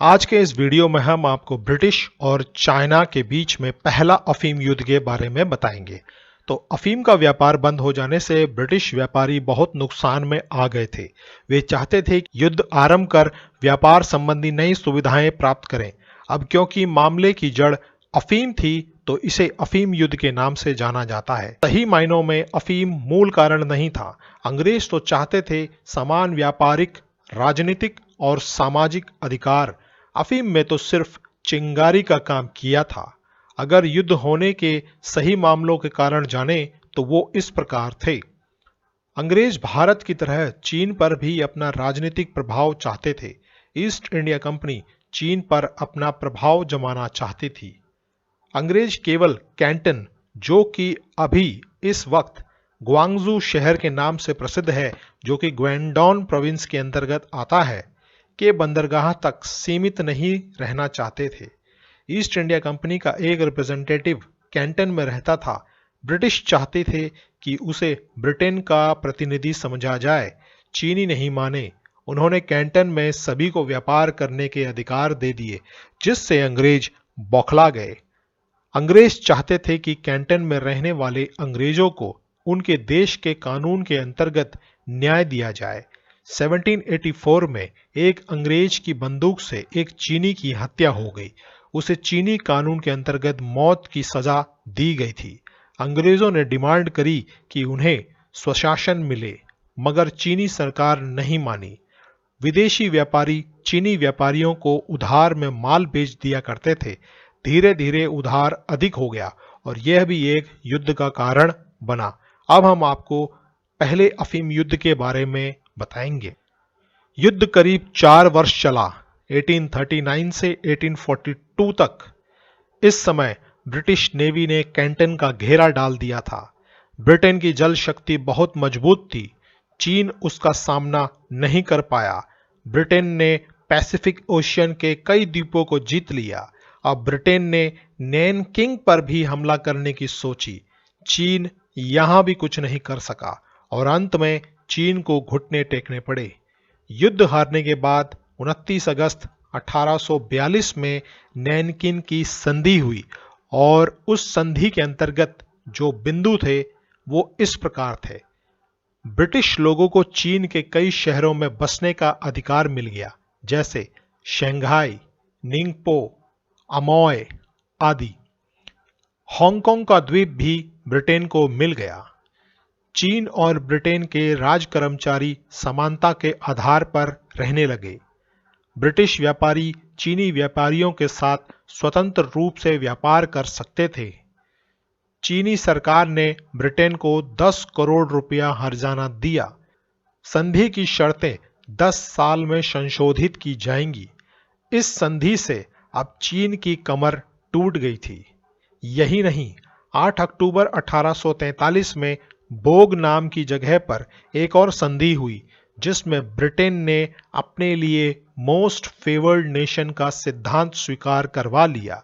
आज के इस वीडियो में हम आपको ब्रिटिश और चाइना के बीच में पहला अफीम युद्ध के बारे में बताएंगे। तो अफीम का व्यापार बंद हो जाने से ब्रिटिश व्यापारी बहुत नुकसान में आ गए थे। वे चाहते थे कि युद्ध आरंभ कर व्यापार संबंधी नई सुविधाएं प्राप्त करें। अब क्योंकि मामले की जड़ अफीम थी तो इसे अफीम युद्ध के नाम से जाना जाता है। सही मायनों में अफीम मूल कारण नहीं था। अंग्रेज तो चाहते थे समान व्यापारिक, राजनीतिक और सामाजिक अधिकार। अफीम में तो सिर्फ चिंगारी का काम किया था। अगर युद्ध होने के सही मामलों के कारण जाने तो वो इस प्रकार थे। अंग्रेज भारत की तरह चीन पर भी अपना राजनीतिक प्रभाव चाहते थे। ईस्ट इंडिया कंपनी चीन पर अपना प्रभाव जमाना चाहती थी। अंग्रेज केवल कैंटन, जो कि अभी इस वक्त ग्वांगजू शहर के नाम से प्रसिद्ध है, जो कि ग्वेंडोन प्रोविंस के अंतर्गत आता है, के बंदरगाह तक सीमित नहीं रहना चाहते थे। ईस्ट इंडिया कंपनी का एक रिप्रेजेंटेटिव कैंटन में रहता था। ब्रिटिश चाहते थे कि उसे ब्रिटेन का प्रतिनिधि समझा जाए। चीनी नहीं माने। उन्होंने कैंटन में सभी को व्यापार करने के अधिकार दे दिए, जिससे अंग्रेज बौखला गए। अंग्रेज चाहते थे कि कैंटन में रहने वाले अंग्रेजों को उनके देश के कानून के अंतर्गत न्याय दिया जाए। 1784 में एक अंग्रेज की बंदूक से एक चीनी की हत्या हो गई। उसे चीनी कानून के अंतर्गत मौत की सजा दी गई थी। अंग्रेजों ने डिमांड करी कि उन्हें स्वशासन मिले, मगर चीनी सरकार नहीं मानी। विदेशी व्यापारी चीनी व्यापारियों को उधार में माल बेच दिया करते थे। धीरे धीरे उधार अधिक हो गया और यह भी एक युद्ध का कारण बना। अब हम आपको पहले अफीम युद्ध के बारे में बताएंगे। युद्ध करीब 4 वर्ष चला, 1839 से 1842 तक। इस समय ब्रिटिश नेवी ने कैंटन का घेरा डाल दिया था। ब्रिटेन की जल शक्ति बहुत मजबूत थी। चीन उसका सामना नहीं कर पाया। ब्रिटेन ने पैसिफिक ओशियन के कई द्वीपों को जीत लिया। अब ब्रिटेन ने नैनकिंग पर भी हमला करने की सोची। चीन यहां भी कुछ नहीं कर सका और अंत में चीन को घुटने टेकने पड़े। युद्ध हारने के बाद 29 अगस्त 1842 में नैनकिन की संधि हुई और उस संधि के अंतर्गत जो बिंदु थे वो इस प्रकार थे। ब्रिटिश लोगों को चीन के कई शहरों में बसने का अधिकार मिल गया, जैसे शंघाई, निंगपो, अमोय आदि। हांगकांग का द्वीप भी ब्रिटेन को मिल गया। चीन और ब्रिटेन के राज कर्मचारी समानता के आधार पर रहने लगे। ब्रिटिश व्यापारी चीनी व्यापारियों के साथ स्वतंत्र रूप से व्यापार कर सकते थे। चीनी सरकार ने ब्रिटेन को 10 करोड़ रुपया हर्जाना दिया। संधि की शर्तें 10 साल में संशोधित की जाएंगी। इस संधि से अब चीन की कमर टूट गई थी। यही नहीं, 8 अक्टूबर 1843 में बोग नाम की जगह पर एक और संधि हुई, जिसमें ब्रिटेन ने अपने लिए मोस्ट फेवर्ड नेशन का सिद्धांत स्वीकार करवा लिया।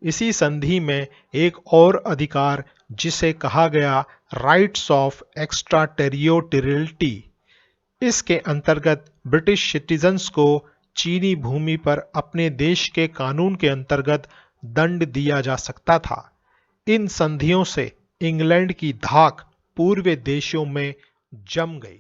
इसी संधि में एक और अधिकार, जिसे कहा गया राइट्स ऑफ एक्स्ट्रा टेरिटोरियलिटी, इसके अंतर्गत ब्रिटिश सिटीजन्स को चीनी भूमि पर अपने देश के कानून के अंतर्गत दंड दिया जा सकता था। इन संधियों से इंग्लैंड की धाक पूर्वी देशों में जम गई।